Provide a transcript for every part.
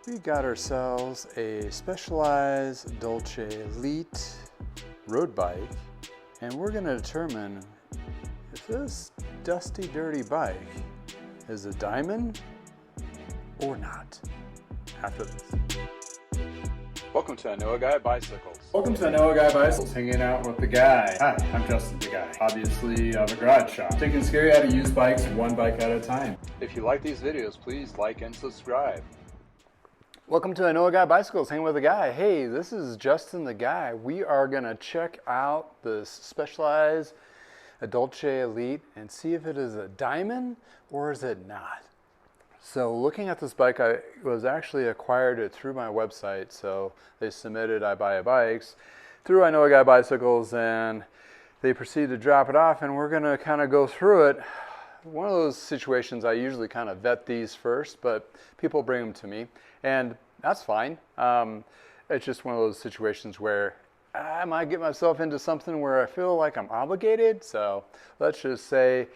We got ourselves a Specialized Dolce Elite road bike, and we're going to determine if this dusty, dirty bike is a diamond or not after this. Welcome to I Know a Guy Bicycles. Welcome to I Know a Guy Bicycles, hanging out with the guy. Hi, I'm Justin the Guy. Obviously, I have a garage shop. Taking scary out of used bikes one bike at a time. If you like these videos, please like and subscribe. Welcome to I Know a Guy Bicycles, hanging with the guy. Hey, this is Justin the Guy. We are gonna check out this Specialized Dolce Elite and see if it is a diamond or is it not. So looking at this bike, I was actually acquired it through my website. So they submitted I Buy Bikes through I Know a Guy Bicycles, and they proceeded to drop it off, and we're gonna kind of go through it. One of those situations, I usually kind of vet these first, but people bring them to me, and that's fine. It's just one of those situations where I might get myself into something where I feel like I'm obligated. So let's just say,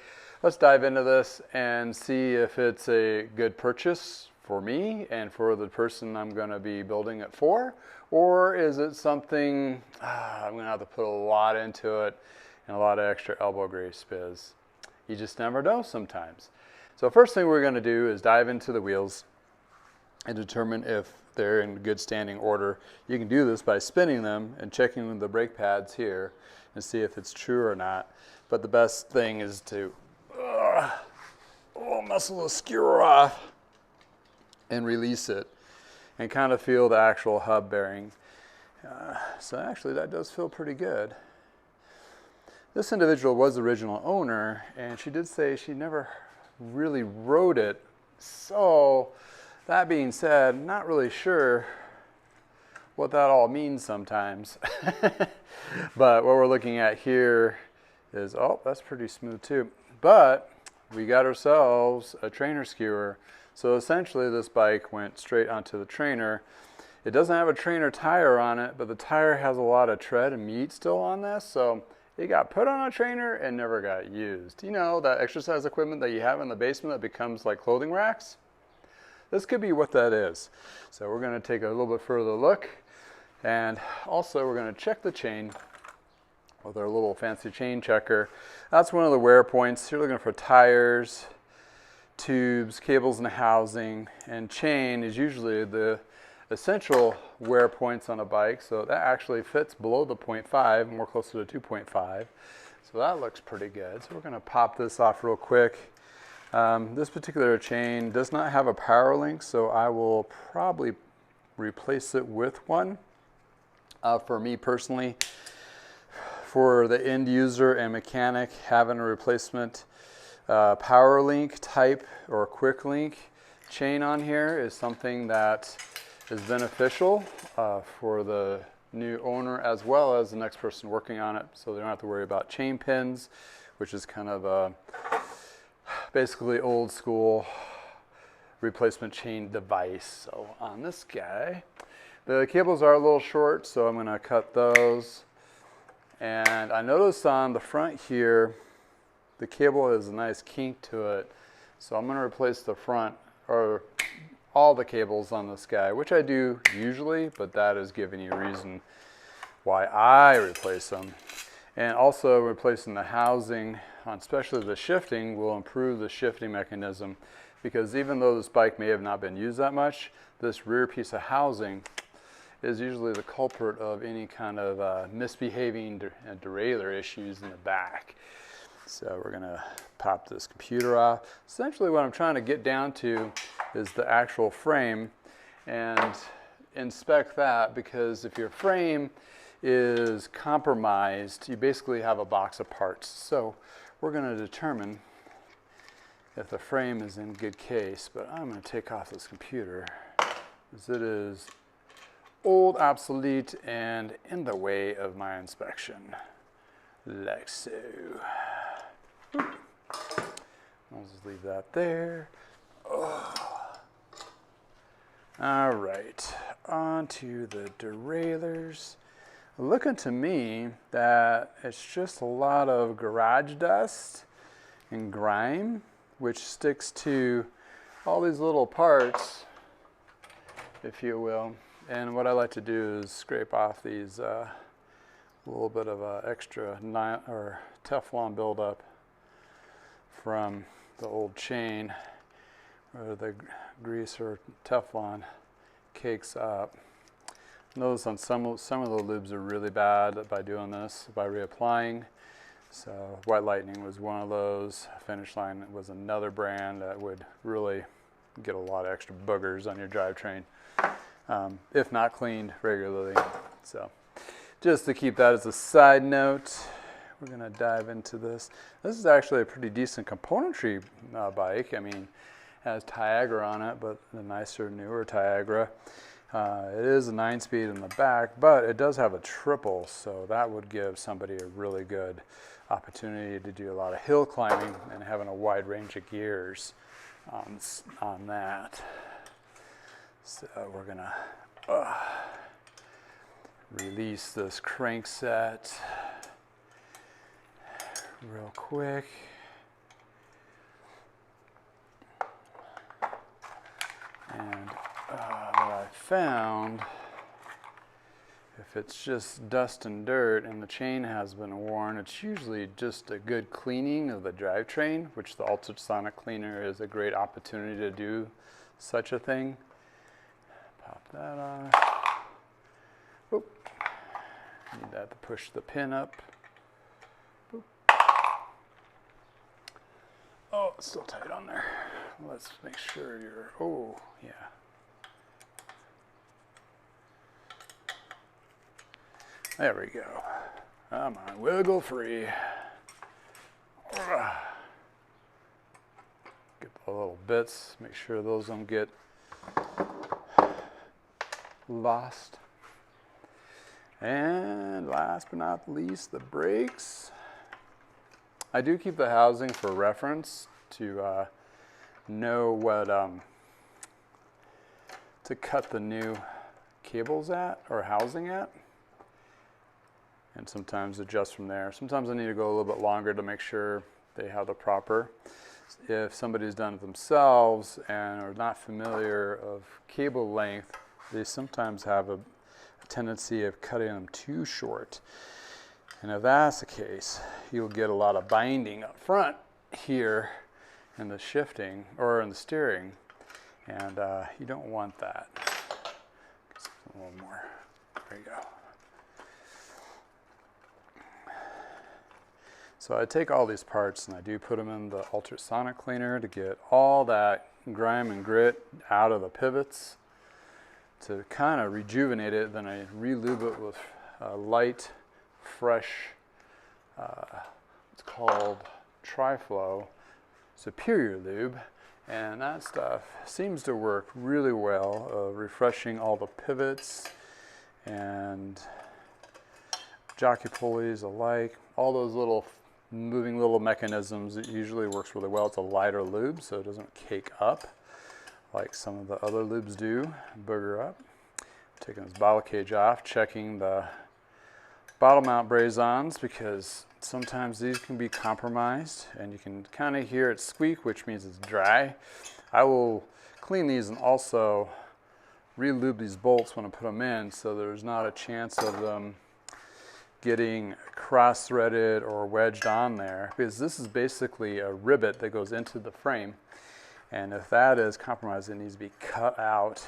let's dive into this and see if it's a good purchase for me and for the person I'm going to be building it for, or is it something I'm going to have to put a lot into it and a lot of extra elbow grease, because you just never know sometimes. So first thing we're going to do is dive into the wheels and determine if they're in good standing order. You can do this by spinning them and checking the brake pads here and see if it's true or not. But the best thing is to muscle the skewer off and release it and kind of feel the actual hub bearing. So actually that does feel pretty good. This individual was the original owner, and she did say she never really rode it. So that being said, not really sure what that all means sometimes. But what we're looking at here is, oh, that's pretty smooth too. But we got ourselves a trainer skewer. So essentially this bike went straight onto the trainer. It doesn't have a trainer tire on it, but the tire has a lot of tread and meat still on this. So it got put on a trainer and never got used. You know, that exercise equipment that you have in the basement that becomes like clothing racks? This could be what that is. So we're going to take a little bit further look, and also we're going to check the chain with our little fancy chain checker. That's one of the wear points. You're looking for tires, tubes, cables and housing, and chain is usually the essential wear points on a bike. So that actually fits below the 0.5, more closer to 2.5. So that looks pretty good. So we're going to pop this off real quick. This particular chain does not have a power link, so I will probably replace it with one. For me personally, for the end user and mechanic, having a replacement power link type or quick link chain on here is something that is beneficial for the new owner as well as the next person working on it, so they don't have to worry about chain pins, which is kind of basically old school replacement chain device. So on this guy, the cables are a little short, so I'm going to cut those. And I noticed on the front here, the cable has a nice kink to it. So I'm going to replace the front, or all the cables on this guy, which I do usually, but that is giving you a reason why I replace them. And also replacing the housing, especially the shifting, will improve the shifting mechanism, because even though this bike may have not been used that much, this rear piece of housing is usually the culprit of any kind of misbehaving derailleur issues in the back. So we're going to pop this computer off. Essentially what I'm trying to get down to is the actual frame and inspect that, because if your frame is compromised, you basically have a box of parts. So we're going to determine if the frame is in good case, but I'm going to take off this computer as it is old, obsolete, and in the way of my inspection, like so. I'll just leave that there. Oh. All right, on to the derailleurs. Looking to me that it's just a lot of garage dust and grime, which sticks to all these little parts if you will. And what I like to do is scrape off these little bit of extra Teflon buildup from the old chain where the grease or Teflon cakes up. Notice on some of the lubes are really bad by doing this, by reapplying. So White Lightning was one of those. Finish Line was another brand that would really get a lot of extra boogers on your drivetrain if not cleaned regularly. So just to keep that as a side note, we're going to dive into this. This is actually a pretty decent componentry bike. I mean, it has Tiagra on it, but the nicer, newer Tiagra. It is a 9-speed in the back, but it does have a triple, so that would give somebody a really good opportunity to do a lot of hill climbing and having a wide range of gears on that. So we're gonna release this crankset real quick. And what I found, if it's just dust and dirt and the chain has been worn, it's usually just a good cleaning of the drivetrain, which the ultrasonic cleaner is a great opportunity to do such a thing. Pop that on. Oop. Need that to push the pin up. Boop. Oh, it's still tight on there. Let's make sure you're, oh, yeah. There we go. Come on, wiggle free. Get the little bits, make sure those don't get lost. And last but not least, the brakes. I do keep the housing for reference to know what to cut the new cables at or housing at, and sometimes adjust from there. Sometimes I need to go a little bit longer to make sure they have the proper. If somebody's done it themselves and are not familiar of cable length, they sometimes have a tendency of cutting them too short. And if that's the case, you'll get a lot of binding up front here in the shifting or in the steering, and you don't want that. A little more. There you go. So I take all these parts and I do put them in the ultrasonic cleaner to get all that grime and grit out of the pivots to kind of rejuvenate it. Then I re-lube it with light, fresh, it's called Tri-Flow Superior Lube, and that stuff seems to work really well, refreshing all the pivots and jockey pulleys alike, all those little moving little mechanisms. It usually works really well. It's a lighter lube, so it doesn't cake up like some of the other lubes do, booger up. Taking this bottle cage off, checking the bottle mount braze-ons, because sometimes these can be compromised and you can kind of hear it squeak, which means it's dry. I will clean these and also re-lube these bolts when I put them in, so there's not a chance of them getting cross-threaded or wedged on there, because this is basically a rivet that goes into the frame, and if that is compromised, it needs to be cut out,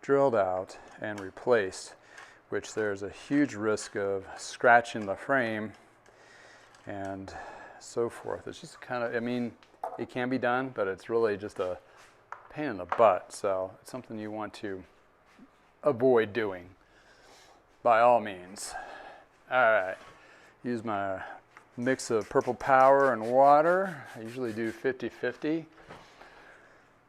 drilled out, and replaced, which there's a huge risk of scratching the frame and so forth. It's just kind of, I mean, it can be done, but it's really just a pain in the butt, so it's something you want to avoid doing by all means. All right, use my mix of Purple Power and water. I usually do 50-50.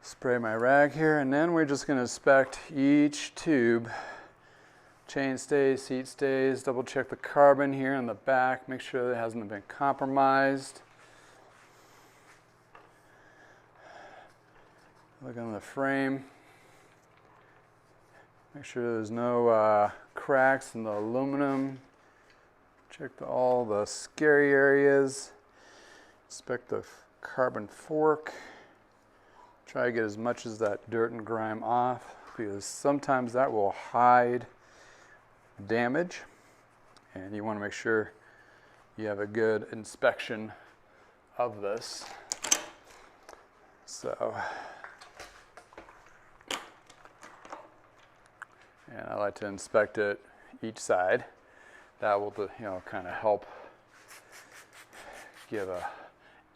Spray my rag here, and then we're just going to inspect each tube. Chain stays, seat stays, double check the carbon here in the back, make sure it hasn't been compromised. Look on the frame. Make sure there's no cracks in the aluminum. Check all the scary areas. Inspect the carbon fork. Try to get as much as that dirt and grime off. because sometimes that will hide damage, and you want to make sure you have a good inspection of this. So, and I like to inspect it each side. That will, kind of help give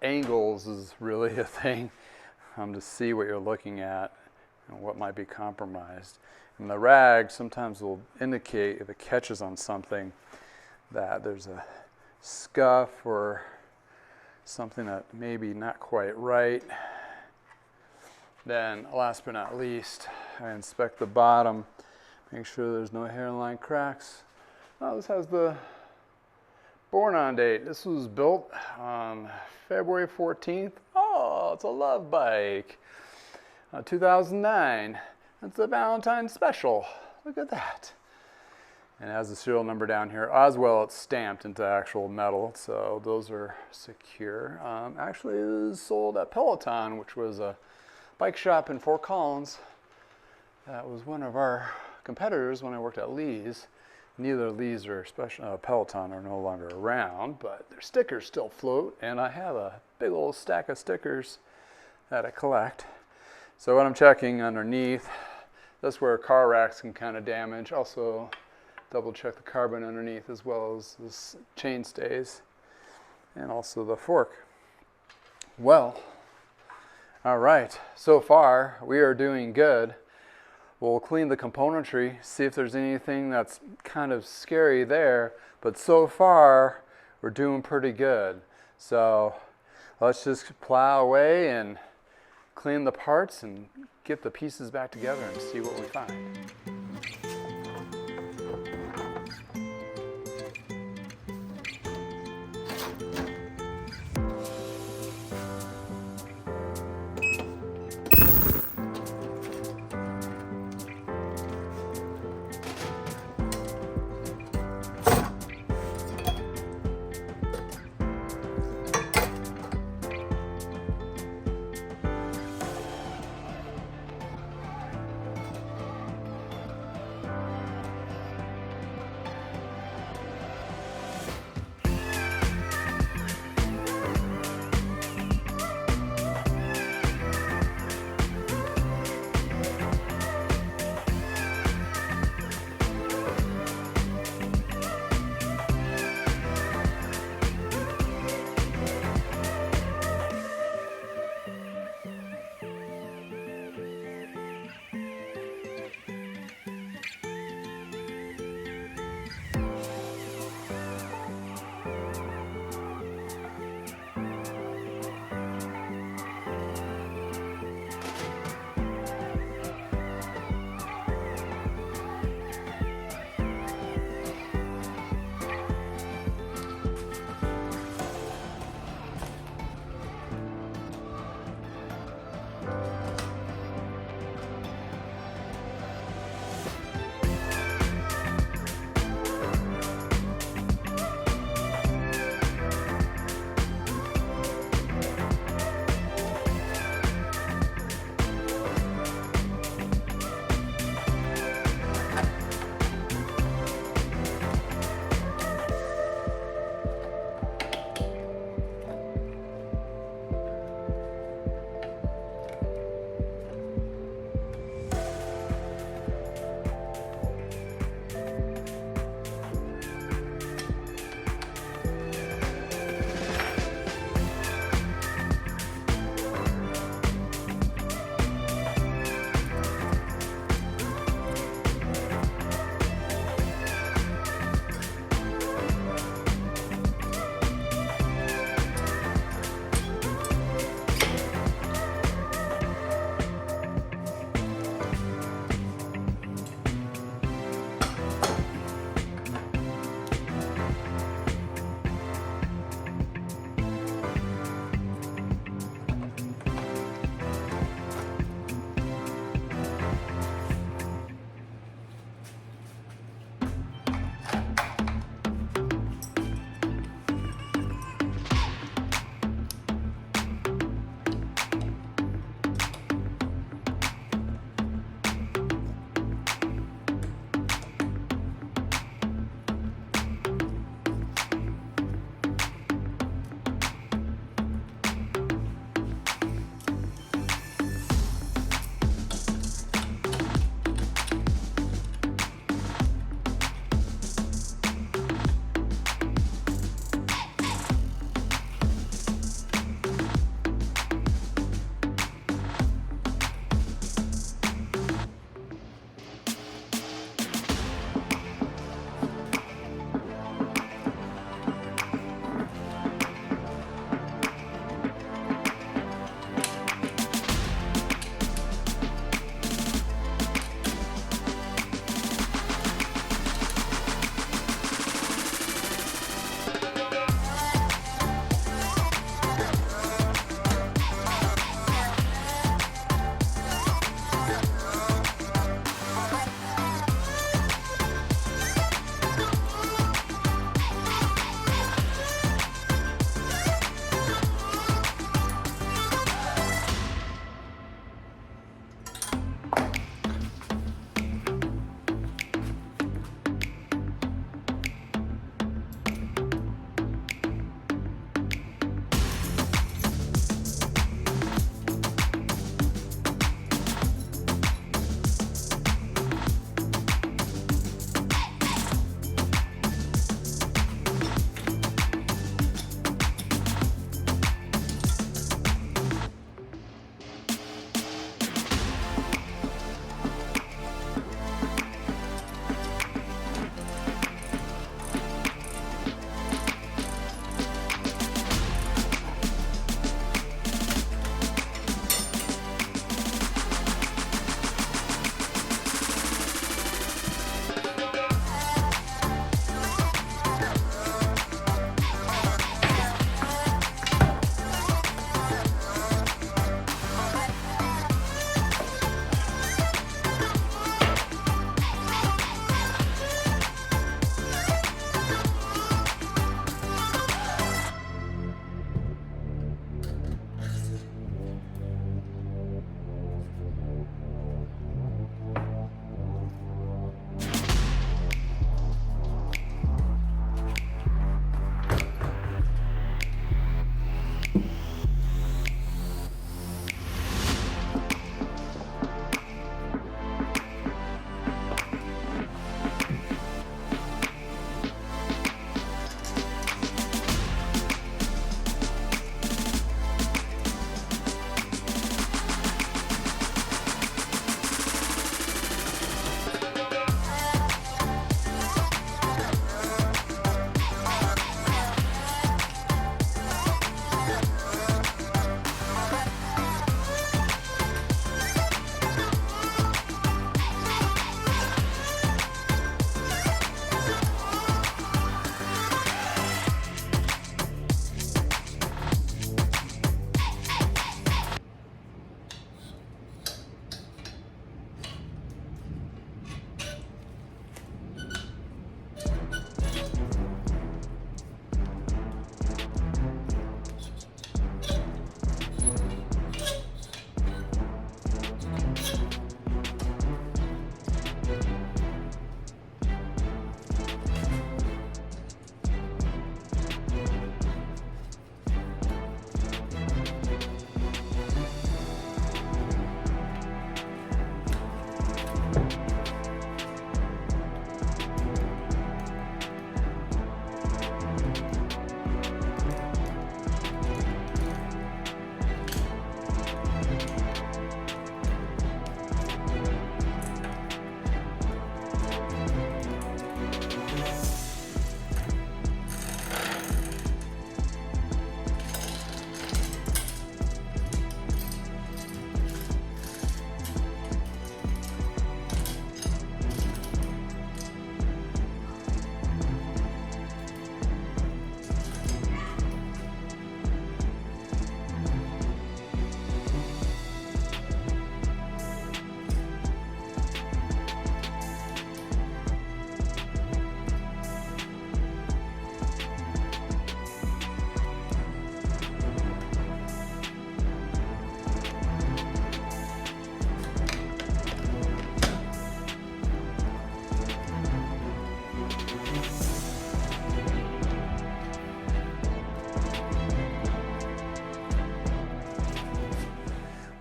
angles is really a thing, to see what you're looking at and what might be compromised. And the rag sometimes will indicate, if it catches on something, that there's a scuff or something that may be not quite right. Then, last but not least, I inspect the bottom, make sure there's no hairline cracks. Oh, this has the born on date. This was built on February 14th. Oh, it's a love bike. 2009. It's a Valentine's special. Look at that. And it has the serial number down here. As well, it's stamped into actual metal, so those are secure. Actually, it was sold at Peloton, which was a bike shop in Fort Collins. That was one of our competitors when I worked at Lee's. Neither Lee's or Peloton are no longer around, but their stickers still float, and I have a big old stack of stickers that I collect. So what I'm checking underneath, that's where car racks can kind of damage. Also, double check the carbon underneath as well as the chain stays, and also the fork. Well, all right, so far we are doing good. We'll clean the componentry, see if there's anything that's kind of scary there, but so far we're doing pretty good. So let's just plow away and clean the parts and get the pieces back together and see what we find.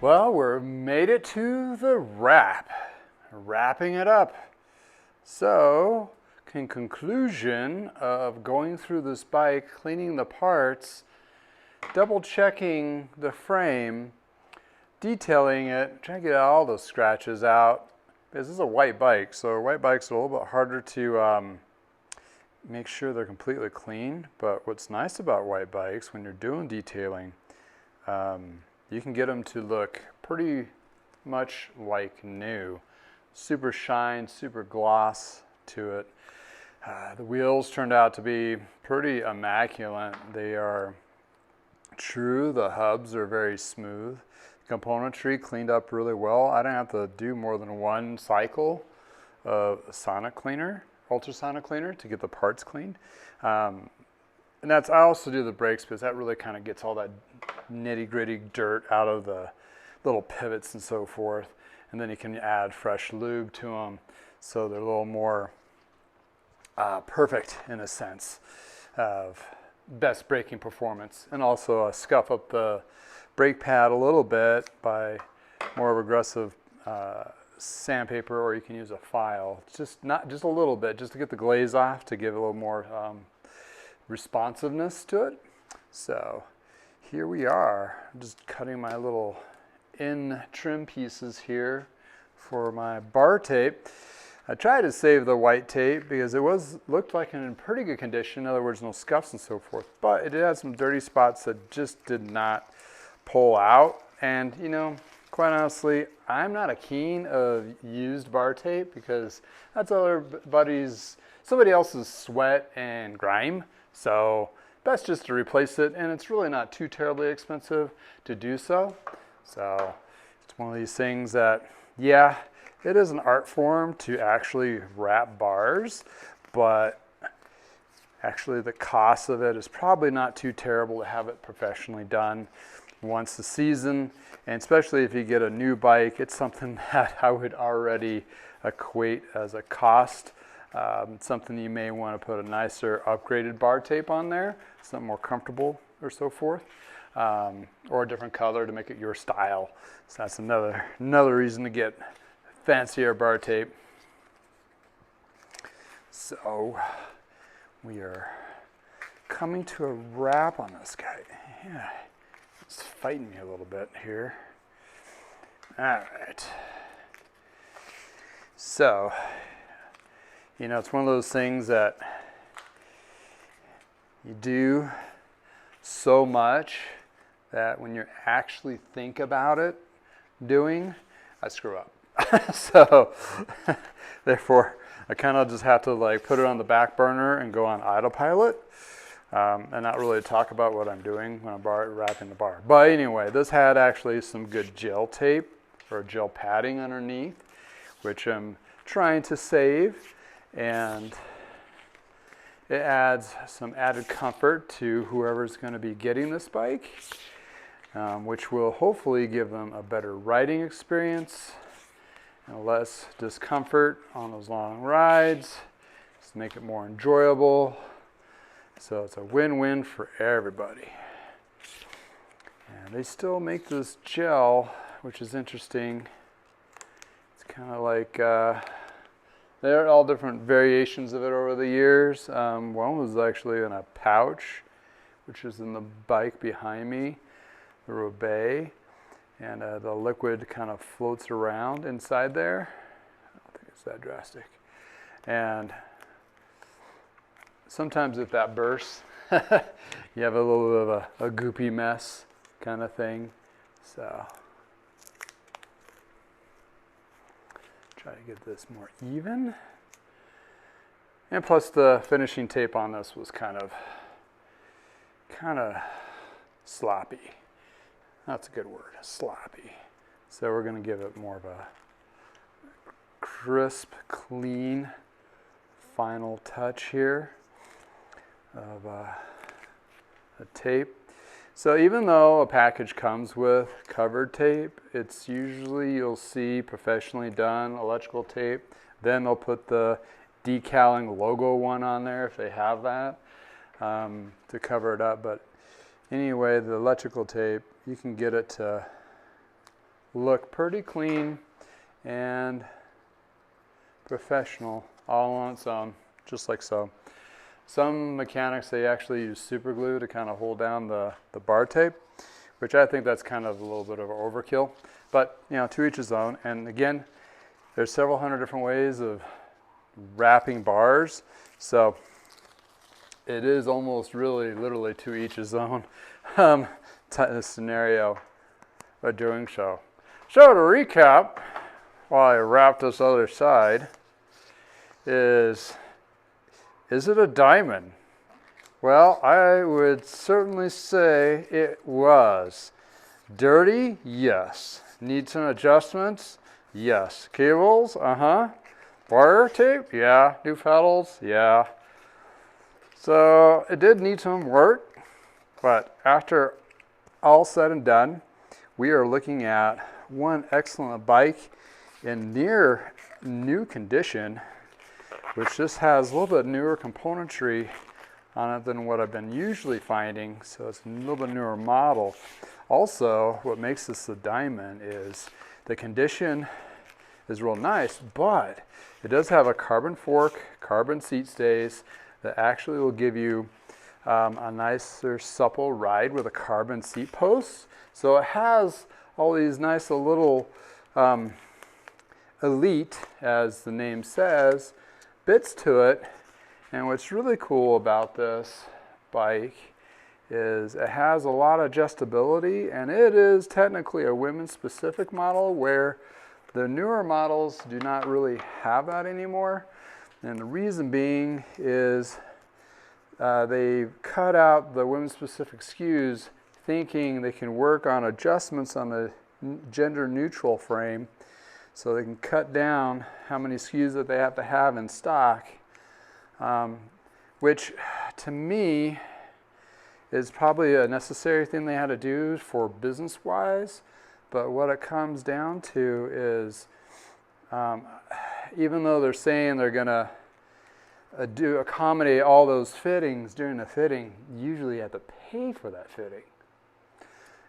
Well, we're made it to the wrapping it up. So, in conclusion of going through this bike, cleaning the parts, double checking the frame, detailing it, trying to get all the scratches out. This is a white bike, so white bikes are a little bit harder to make sure they're completely clean. But what's nice about white bikes when you're doing detailing, you can get them to look pretty much like new. Super shine, super gloss to it. The wheels turned out to be pretty immaculate. They are true. The hubs are very smooth. Componentry cleaned up really well. I didn't have to do more than one cycle of sonic cleaner, ultrasonic cleaner, to get the parts cleaned. And I also do the brakes because that really kind of gets all that nitty gritty dirt out of the little pivots and so forth. And then you can add fresh lube to them so they're a little more perfect in a sense of best braking performance. And also scuff up the brake pad a little bit by more of aggressive sandpaper, or you can use a file. Just a little bit, just to get the glaze off, to give a little more responsiveness to it. So here we are. I'm just cutting my little in trim pieces here for my bar tape. I tried to save the white tape because it looked like in pretty good condition. In other words, no scuffs and so forth. But it had some dirty spots that just did not pull out. And you know, quite honestly, I'm not a keen of used bar tape because that's somebody else's sweat and grime. So best just to replace it, and it's really not too terribly expensive to do so. So it's one of these things that, yeah, it is an art form to actually wrap bars, but actually the cost of it is probably not too terrible to have it professionally done once a season. And especially if you get a new bike, it's something that I would already equate as a cost. Something you may want to put a nicer upgraded bar tape on there, something more comfortable or so forth, or a different color to make it your style. So that's another reason to get fancier bar tape. So we are coming to a wrap on this guy. Yeah, it's fighting me a little bit here. All right. So, you know, it's one of those things that you do so much that when you actually think about it doing, I screw up. So, therefore, I kind of just have to like put it on the back burner and go on autopilot and not really talk about what I'm doing when I'm wrapping the bar. But anyway, this had actually some good gel tape or gel padding underneath, which I'm trying to save. And it adds some added comfort to whoever's going to be getting this bike, which will hopefully give them a better riding experience and less discomfort on those long rides, just make it more enjoyable. So it's a win-win for everybody. And they still make this gel, which is interesting. It's kind of like, there are all different variations of it over the years. One was actually in a pouch, which is in the bike behind me, the Roubaix, and the liquid kind of floats around inside there. I don't think it's that drastic. And sometimes if that bursts, you have a little bit of a goopy mess kind of thing. So try to get this more even. And plus the finishing tape on this was kind of sloppy. That's a good word, sloppy. So we're going to give it more of a crisp, clean final touch here of a tape. So even though a package comes with covered tape, it's usually, you'll see professionally done electrical tape. Then they'll put the decaling logo one on there if they have that to cover it up. But anyway, the electrical tape, you can get it to look pretty clean and professional all on its own, just like so. Some mechanics, they actually use super glue to kind of hold down the bar tape, which I think that's kind of a little bit of overkill. But, you know, to each his own. And again, there's several hundred different ways of wrapping bars. So it is almost really, literally to each his own scenario of doing so. So to recap, while I wrap this other side, is it a diamond? Well, I would certainly say it was. Dirty? Yes. Need some adjustments? Yes. Cables? Wire tape? Yeah. New pedals? Yeah. So it did need some work, but after all said and done, we are looking at one excellent bike in near new condition, which just has a little bit newer componentry on it than what I've been usually finding. So it's a little bit newer model. Also, what makes this a diamond is the condition is real nice, but it does have a carbon fork, carbon seat stays that actually will give you a nicer, supple ride with a carbon seat post. So it has all these nice little Elite, as the name says, bits to it. And what's really cool about this bike is it has a lot of adjustability, and it is technically a women's specific model, where the newer models do not really have that anymore. And the reason being is they cut out the women's specific SKUs thinking they can work on adjustments on the gender neutral frame, so they can cut down how many SKUs that they have to have in stock, which to me is probably a necessary thing they had to do for business-wise. But what it comes down to is, even though they're saying they're gonna accommodate all those fittings during the fitting, usually you have to pay for that fitting.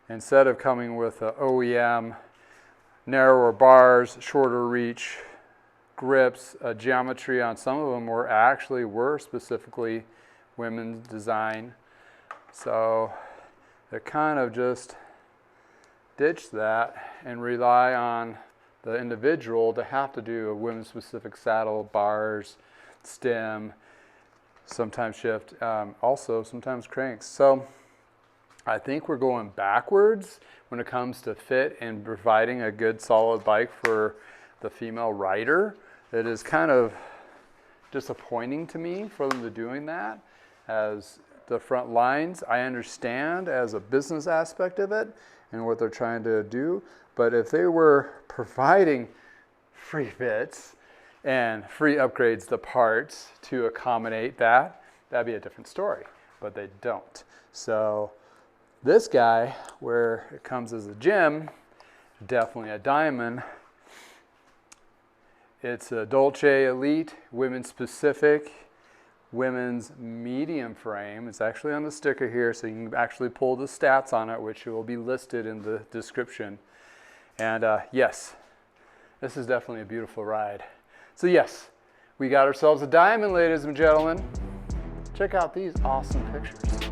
Instead of coming with an OEM, narrower bars, shorter reach, grips, geometry on some of them were specifically women's design. So they kind of just ditch that and rely on the individual to have to do a women's specific saddle, bars, stem, sometimes shift, also sometimes cranks. So I think we're going backwards when it comes to fit and providing a good solid bike for the female rider. It is kind of disappointing to me for them to doing that as the front lines. I understand as a business aspect of it and what they're trying to do, but if they were providing free fits and free upgrades to parts to accommodate that, that'd be a different story, but they don't. So this guy, where it comes as a gem, definitely a diamond. It's a Dolce Elite, women's specific, women's medium frame. It's actually on the sticker here, so you can actually pull the stats on it, which will be listed in the description. And yes, This is definitely a beautiful ride. So yes, we got ourselves a diamond, ladies and gentlemen. Check out these awesome pictures.